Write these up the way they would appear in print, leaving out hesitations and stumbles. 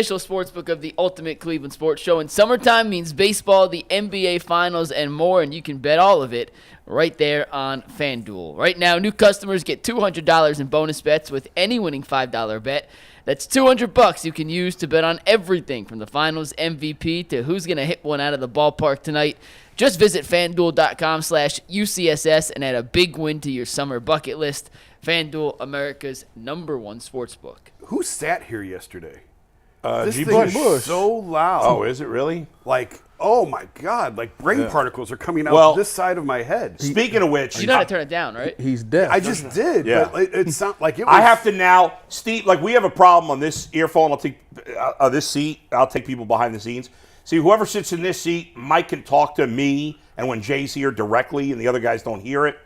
Official sportsbook of the ultimate Cleveland sports show. And summertime means baseball, the NBA Finals, and more. And you can bet all of it right there on FanDuel. Right now, new customers get $200 in bonus bets with any winning $5 bet. That's $200 you can use to bet on everything from the Finals MVP to who's going to hit one out of the ballpark tonight. Just visit FanDuel.com/UCSS and add a big win to your summer bucket list. FanDuel, America's #1 sportsbook. Who sat here yesterday? This G. thing Bush. is So loud. Oh, is it really? Like, oh my God, like brain particles are coming out this side of my head. Speaking of which, You know how to turn it down, right? He's deaf. I just did, Yeah. but it sounded like it was. I have to now, Steve. Like we have a problem on this earphone. I'll take this seat. I'll take people behind the scenes. See, whoever sits in this seat, Mike can talk to me, and when Jay's here directly, and the other guys don't hear it.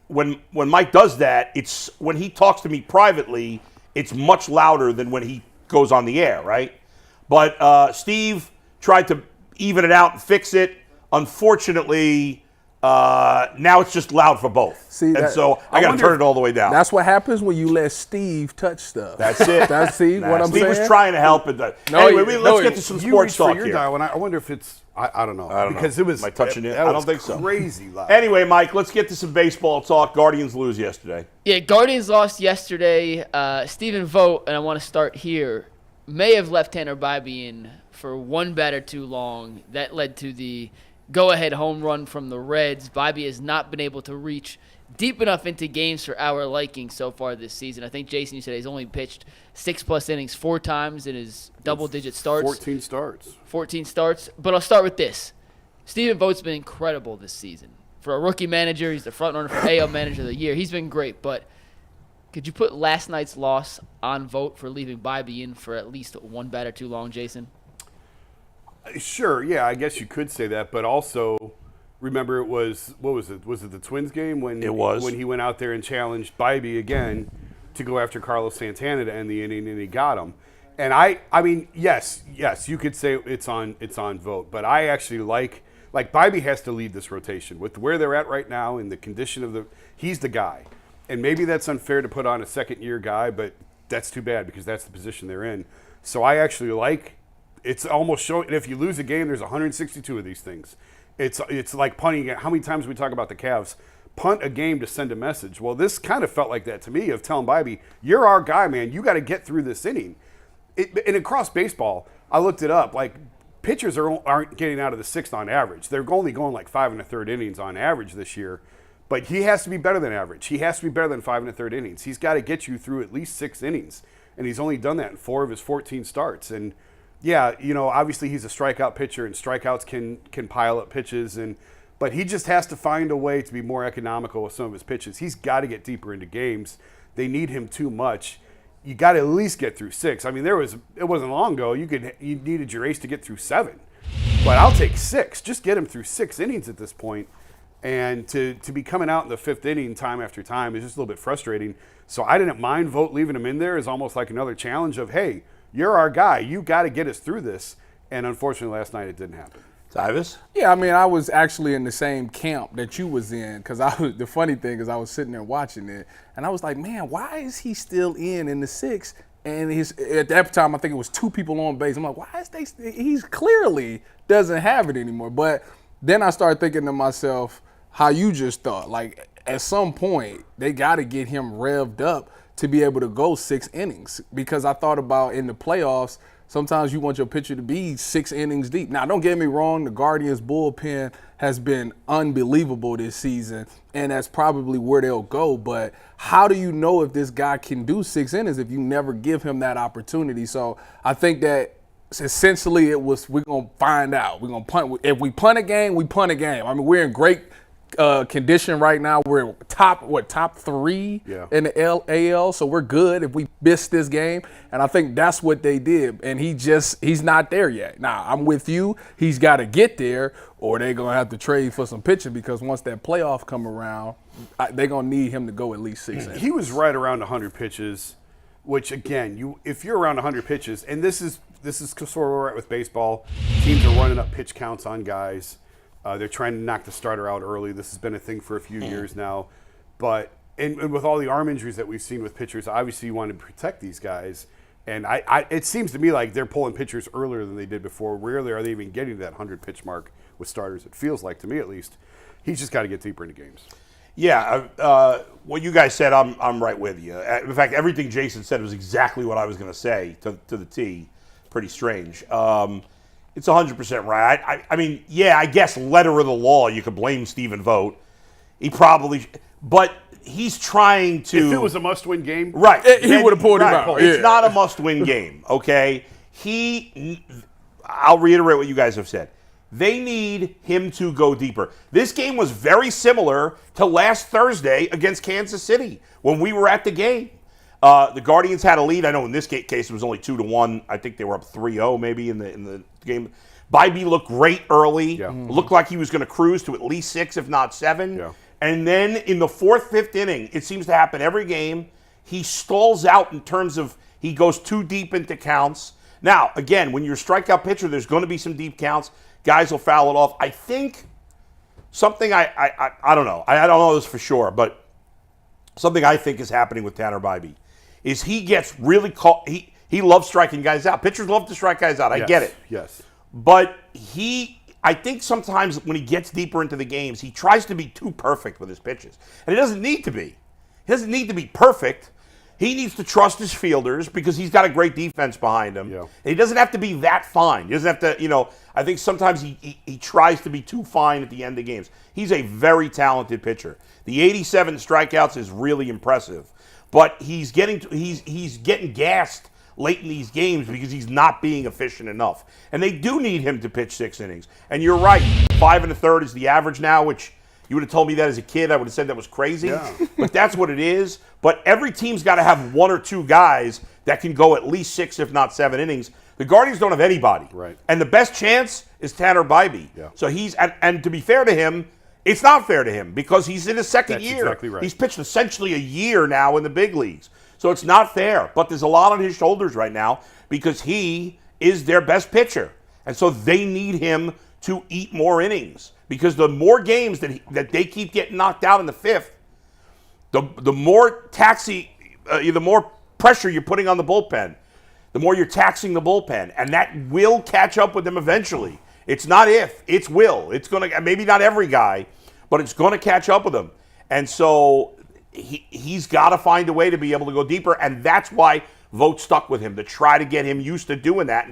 When Mike does that, it's when he talks to me privately, it's much louder than when he goes on the air, right? But Steve tried to even it out and fix it. Unfortunately, now it's just loud for both. So I got to turn it all the way down. That's what happens when you let Steve touch stuff. That's it. What I'm Steve saying? Steve was trying to help it. Anyway, let's get to some sports talk your here. dial, and I wonder if it's. I don't know. Because it was. Am I touching it? I don't think so. Crazy loud. Anyway, Mike, let's get to some baseball talk. Guardians lose yesterday. Yeah, Guardians lost yesterday. Stephen Vogt, and I want to start here, may have left Tanner Bybee in for one batter too long. That led to the go-ahead home run from the Reds. Bybee has not been able to reach deep enough into games for our liking so far this season. I think, Jason, you said he's only pitched 6+ innings 4 times in his double-digit starts. 14 starts. 14 starts. But I'll start with this. Stephen Vogt's been incredible this season. For a rookie manager, he's the front runner for AL Manager of the Year. He's been great, but could you put last night's loss on Vogt for leaving Bybee in for at least one batter too long, Jason? Sure, yeah, I guess you could say that, but also remember it was, what was it? Was it the Twins game when he went out there and challenged Bybee again to go after Carlos Santana to end the inning, and he got him. And I mean, yes, you could say it's on Vogt, but I actually like Bybee has to lead this rotation with where they're at right now and the condition of he's the guy. And maybe that's unfair to put on a second-year guy, but that's too bad because that's the position they're in. So I actually like. It's almost showing. If you lose a game, there's 162 of these things. It's like punting. How many times we talk about the Cavs punt a game to send a message? Well, this kind of felt like that to me of telling Bybee, you're our guy, man. You got to get through this inning. And across baseball, I looked it up. Like pitchers aren't getting out of the 6th on average. They're only going like 5 1/3 innings on average this year. But he has to be better than average. He has to be better than 5 1/3 innings. He's got to get you through at least 6 innings, and he's only done that in 4 of his 14 starts. And yeah, obviously he's a strikeout pitcher, and strikeouts can pile up pitches, but he just has to find a way to be more economical with some of his pitches. He's got to get deeper into games. They need him too much. You got to at least get through 6. I mean, it wasn't long ago you needed your ace to get through 7, but I'll take 6. Just get him through 6 innings at this point, and to be coming out in the 5th inning time after time is just a little bit frustrating. So I didn't mind Vogt leaving him in there as almost like another challenge of, hey, you're our guy. You got to get us through this. And unfortunately, last night it didn't happen. Tyvis? Yeah, I mean, I was actually in the same camp that you was in because the funny thing is I was sitting there watching it, and I was like, man, why is he still in the 6th? And at that time, I think it was 2 people on base. I'm like, why is he's clearly doesn't have it anymore. But then I started thinking to myself how you just thought. Like, at some point, they got to get him revved up to be able to go 6 innings, because I thought about in the playoffs, sometimes you want your pitcher to be 6 innings deep. Now, don't get me wrong, the Guardians bullpen has been unbelievable this season, and that's probably where they'll go. But how do you know if this guy can do 6 innings if you never give him that opportunity? So I think that essentially we're going to find out. We're going to punt. If we punt a game, we punt a game. I mean, we're in great condition right now. We're top 3 in the AL, so we're good if we miss this game. And I think that's what they did. And he's not there yet. Now, I'm with you. He's got to get there, or they're going to have to trade for some pitching, because once that playoff come around, they're going to need him to go at least 6 innings. He was right around 100 pitches, which, again, if you're around 100 pitches, and this is sort of where we're at with baseball, teams are running up pitch counts on guys. They're trying to knock the starter out early. This has been a thing for a few years now. But and with all the arm injuries that we've seen with pitchers, obviously you want to protect these guys. And it seems to me like they're pulling pitchers earlier than they did before. Rarely are they even getting to that 100-pitch mark with starters. It feels like, to me at least. He's just got to get deeper into games. Yeah, what you guys said, I'm right with you. In fact, everything Jason said was exactly what I was going to say to the T. Pretty strange. It's 100% right. I mean, yeah, I guess letter of the law, you could blame Stephen Vogt. He probably, but he's trying to. If it was a must-win game, right? He would have pulled him out. It's not a must-win game, okay? I'll reiterate what you guys have said. They need him to go deeper. This game was very similar to last Thursday against Kansas City when we were at the game. The Guardians had a lead. I know in this case it was only 2-1. I think they were up 3-0 maybe in the game. Bybee looked great early. Yeah. Looked like he was going to cruise to at least 6, if not 7. Yeah. And then in the 4th, 5th inning, it seems to happen every game, he stalls out in terms of he goes too deep into counts. Now, again, when you're a strikeout pitcher, there's going to be some deep counts. Guys will foul it off. I think something I don't know. I don't know this for sure, but something I think is happening with Tanner Bybee is he gets really caught. He loves striking guys out. Pitchers love to strike guys out. I get it. Yes. But I think sometimes when he gets deeper into the games, he tries to be too perfect with his pitches. And it doesn't need to be. He doesn't need to be perfect. He needs to trust his fielders because he's got a great defense behind him. Yeah. And he doesn't have to be that fine. He doesn't have to, I think sometimes he tries to be too fine at the end of games. He's a very talented pitcher. The 87 strikeouts is really impressive. But he's getting gassed late in these games because he's not being efficient enough. And they do need him to pitch 6 innings. And you're right, 5 1/3 is the average now, which you would have told me that as a kid, I would have said that was crazy. Yeah. But that's what it is. But every team's got to have 1 or 2 guys that can go at least 6, if not 7 innings. The Guardians don't have anybody. Right. And the best chance is Tanner Bybee. Yeah. So and to be fair to him, it's not fair to him because he's in his second year. Exactly right. He's pitched essentially a year now in the big leagues. So it's not fair. But there's a lot on his shoulders right now because he is their best pitcher. And so they need him to eat more innings. Because the more games that they keep getting knocked out in the 5th, the more the more pressure you're putting on the bullpen, the more you're taxing the bullpen. And that will catch up with them eventually. It's not if, it's will. It's going to, maybe not every guy, but it's going to catch up with them. And so he's got to find a way to be able to go deeper, and that's why Vogt stuck with him, to try to get him used to doing that.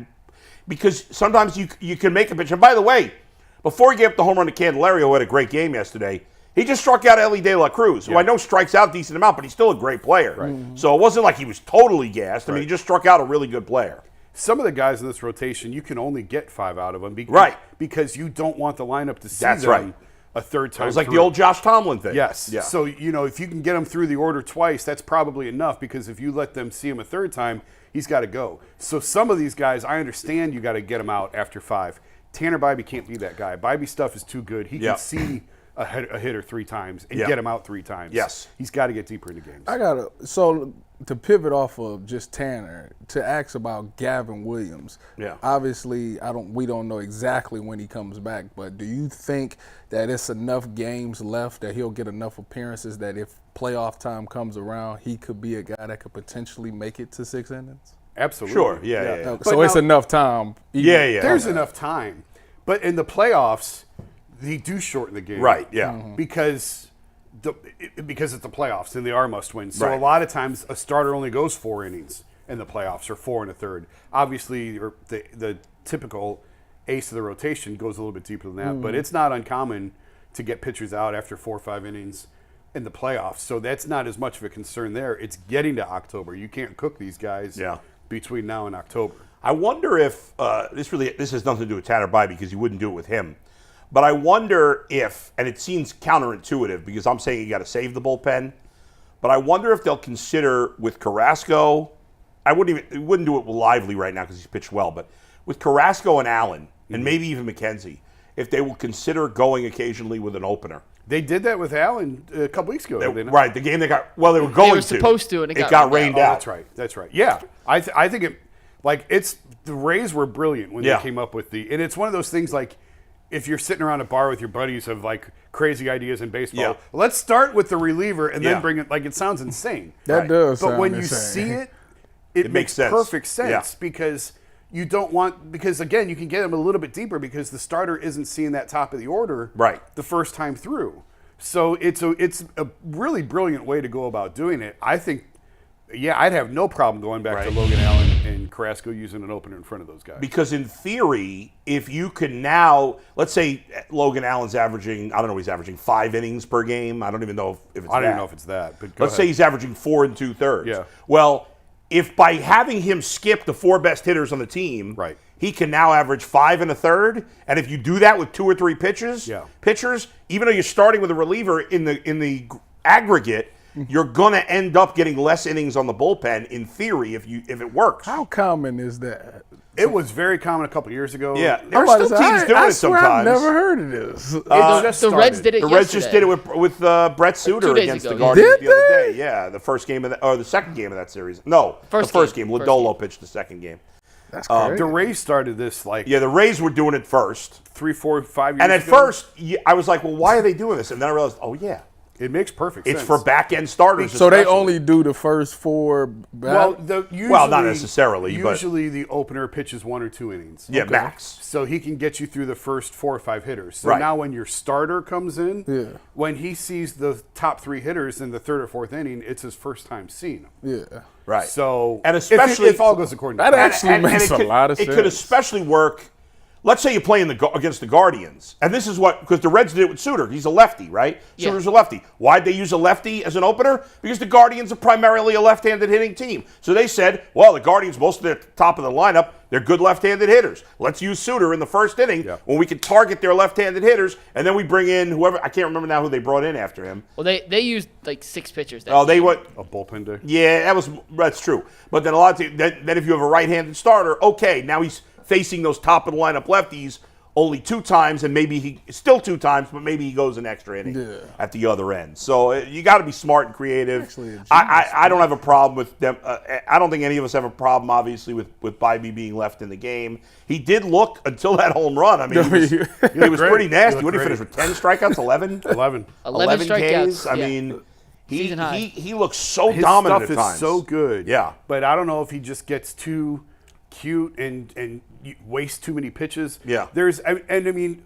Because sometimes you can make a pitch. And by the way, before he gave up the home run to Candelario, who had a great game yesterday, he just struck out Ellie De La Cruz, who I know strikes out a decent amount, but he's still a great player. Right. So it wasn't like he was totally gassed. I mean, he just struck out a really good player. Some of the guys in this rotation, you can only get 5 out of them because you don't want the lineup to see them a third time. It was like the old Josh Tomlin thing. Yes. Yeah. So, if you can get him through the order twice, that's probably enough because if you let them see him a third time, he's got to go. So some of these guys, I understand you got to get them out after 5. Tanner Bybee can't be that guy. Bybee stuff is too good. He can see a hitter 3 times and get him out 3 times. Yes. He's got to get deeper into games. So to pivot off of just Tanner, to ask about Gavin Williams. Yeah. Obviously, we don't know exactly when he comes back, but do you think that it's enough games left that he'll get enough appearances that if playoff time comes around, he could be a guy that could potentially make it to 6 innings? Absolutely. Sure. Yeah. So it's enough time. There's enough time. But in the playoffs, they do shorten the game. Right, yeah. Because it's the playoffs and they are must-win. So a lot of times a starter only goes 4 innings in the playoffs or 4 1/3. Obviously, the typical ace of the rotation goes a little bit deeper than that. But it's not uncommon to get pitchers out after 4 or 5 innings in the playoffs. So that's not as much of a concern there. It's getting to October. You can't cook these guys between now and October. I wonder if this has nothing to do with Tanner Bybee because you wouldn't do it with him. But I wonder if, and it seems counterintuitive because I'm saying you got to save the bullpen, but I wonder if they'll consider with Carrasco. I wouldn't do it with Lively right now because he's pitched well, but with Carrasco and Allen and maybe even McKenzie, if they will consider going occasionally with an opener. They did that with Allen a couple weeks ago. Right, the game they were going they were supposed to, and it got rained out. That's right. Yeah, I think it. The Rays were brilliant when they came up with and it's one of those things like. If you're sitting around a bar with your buddies of crazy ideas in baseball, let's start with the reliever and then bring it. It sounds insane. That does. But when you see it, it makes sense. Perfect sense because you don't want again you can get them a little bit deeper because the starter isn't seeing that top of the order the first time through. So it's a really brilliant way to go about doing it. I think. Yeah, I'd have no problem going back to Logan Allen and Carrasco using an opener in front of those guys. Because in theory, if you can now, let's say Logan Allen's averaging, I don't know, he's averaging 5 innings per game. I don't even know if it's that. I don't even know if it's that. But let's say he's averaging 4 2/3. Yeah. Well, if by having him skip the 4 best hitters on the team, he can now average 5 1/3, and if you do that with 2 or 3 pitchers, even though you're starting with a reliever in the aggregate, you're going to end up getting less innings on the bullpen in theory if it works. How common is that? It was very common a couple years ago. Yeah, there are still teams doing it sometimes. I've never heard of this. The Reds did it. The Reds just did it with Brett Suter against the Guardians the other day. Yeah, the first game of the second game of that series. No, the first game. Lodolo pitched the second game. That's crazy. The Rays started this the Rays were doing it first 3, 4, 5 years. And at first, I was like, well, why are they doing this? And then I realized, oh yeah. It makes perfect sense. It's for back-end starters. So they only do the first 4 well, not necessarily. Usually the opener pitches 1 or 2 innings. Yeah, max. So he can get you through the first 4 or 5 hitters. So now when your starter comes in, when he sees the top 3 hitters in the 3rd or 4th inning, it's his first time seeing them. Yeah. Right. So and especially if all goes according to that actually makes a lot of sense. It could especially work. Let's say you play against the Guardians, and this is because the Reds did it with Suter. He's a lefty, right? Yeah. Suter's a lefty. Why'd they use a lefty as an opener? Because the Guardians are primarily a left-handed hitting team. So they said, well, the Guardians, most of their top of the lineup, they're good left-handed hitters. Let's use Suter in the first inning when we can target their left-handed hitters, and then we bring in whoever. I can't remember now who they brought in after him. Well, they used like 6 pitchers. They went a bullpen day. Yeah, that's true. But then a lot of then if you have a right-handed starter, okay, now he's facing those top of the lineup lefties only 2 times, and maybe still 2 times, but maybe he goes an extra inning at the other end. So you got to be smart and creative. I don't have a problem with them. I don't think any of us have a problem, obviously, with Bybee being left in the game. He did look until that home run. I mean, he was pretty nasty. What did he finish with? 10 strikeouts? 11? 11 strikeouts. Ks? I mean, he looks so His dominant stuff at times. is so good. Yeah. But I don't know if he just gets too cute and waste too many pitches. Yeah. I mean,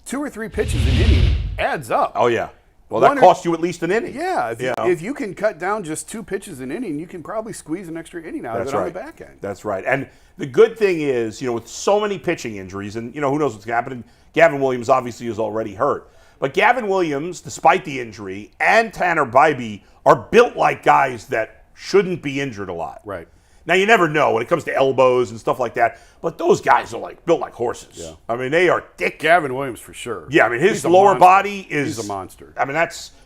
2 or 3 pitches an inning adds up. Oh, yeah. Well, that costs you at least an inning. Yeah. If you can cut down just 2 pitches an inning, you can probably squeeze an extra inning out of it on the back end. That's right. And the good thing is, with so many pitching injuries, and, who knows what's happening. Gavin Williams obviously is already hurt. But Gavin Williams, despite the injury, and Tanner Bybee are built like guys that shouldn't be injured a lot. Right. Now, you never know when it comes to elbows and stuff like that, but those guys are built like horses. Yeah. I mean, they are thick. Gavin Williams for sure. Yeah, I mean, his lower body is... He's a monster. I mean,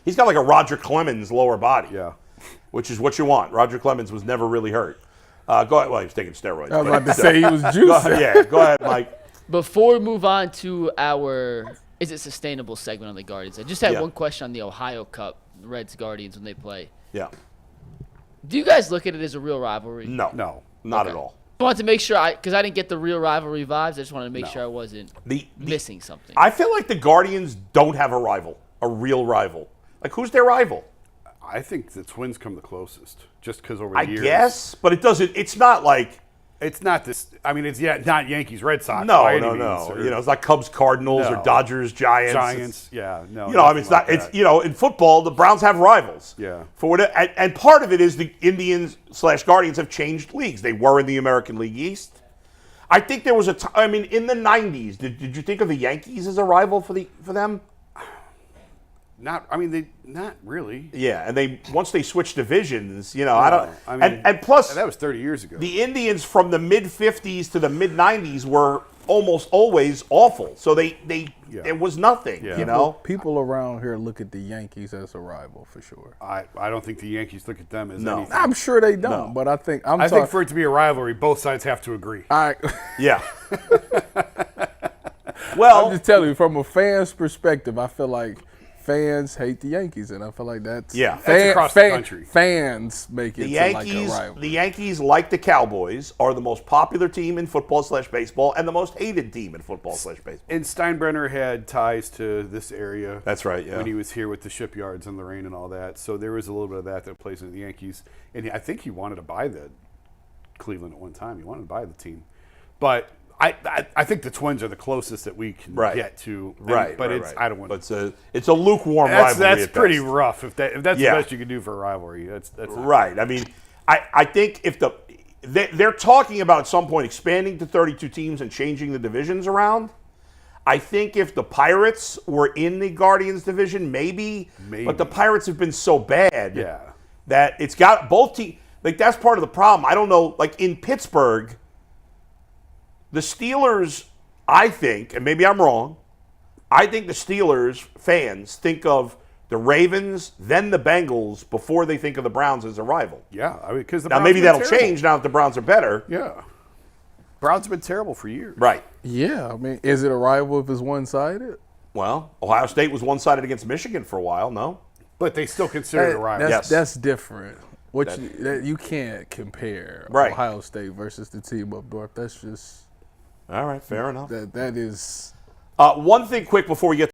he's got like a Roger Clemens lower body. Yeah. Which is what you want. Roger Clemens was never really hurt. Go ahead. Well, he was taking steroids. I was about to say he was juicing. Go ahead, Mike. Before we move on to our Is It Sustainable segment on the Guardians, I just had one question on the Ohio Cup, Reds Guardians, when they play. Yeah. Do you guys look at it as a real rivalry? No. Not at all. I wanted to make sure, because I didn't get the real rivalry vibes. I just wanted to make sure I wasn't missing something. I feel like the Guardians don't have a rival, a real rival. Like, who's their rival? I think the Twins come the closest, just because over the years. I guess, but it's not like... It's not this. I mean, it's not Yankees, Red Sox. No. It's not Cubs, Cardinals, or Dodgers, Giants. No. I mean, it's not. It's in football, the Browns have rivals. Yeah. And part of it is the Indians/Guardians have changed leagues. They were in the American League East. I think there was a time. I mean, in the '90s, did you think of the Yankees as a rival for them? Not really. Yeah, and once they switched divisions, and plus that was 30 years ago. The Indians from the mid '50s to the mid '90s were almost always awful. So it was nothing. Yeah. People around here look at the Yankees as a rival for sure. I don't think the Yankees look at them as anything. I'm sure they don't, but I think I think for it to be a rivalry, both sides have to agree. Yeah. Well, I'm just telling you, from a fan's perspective, I feel like fans hate the Yankees, and I feel like that's across the country. Fans make it like a rival. The Yankees, like the Cowboys, are the most popular team in football/baseball and the most hated team in football/baseball. And Steinbrenner had ties to this area. That's right. Yeah. When he was here with the shipyards and Lorraine and all that, so there was a little bit of that plays into the Yankees, and I think he wanted to buy the Cleveland at one time. He wanted to buy the team. But I think the Twins are the closest that we can get to. But I don't want to. It's a lukewarm rivalry. That's pretty rough. If that's the best you can do for a rivalry, that's right. I mean, I think if they're talking about at some point expanding to 32 teams and changing the divisions around. I think if the Pirates were in the Guardians division, maybe. But the Pirates have been so bad that it's got both teams. Like, that's part of the problem. I don't know. Like, in Pittsburgh, the Steelers, I think, and maybe I'm wrong, I think the Steelers fans think of the Ravens, then the Bengals, before they think of the Browns as a rival. Yeah, I mean, because now maybe that'll change now that the Browns are better. Yeah. Browns have been terrible for years. Right. Yeah, I mean, is it a rival if it's one-sided? Well, Ohio State was one-sided against Michigan for a while, no? But they still consider it a rival. That's different. You can't compare Ohio State versus the team up north. That's just... All right, fair enough. That is... One thing quick before we get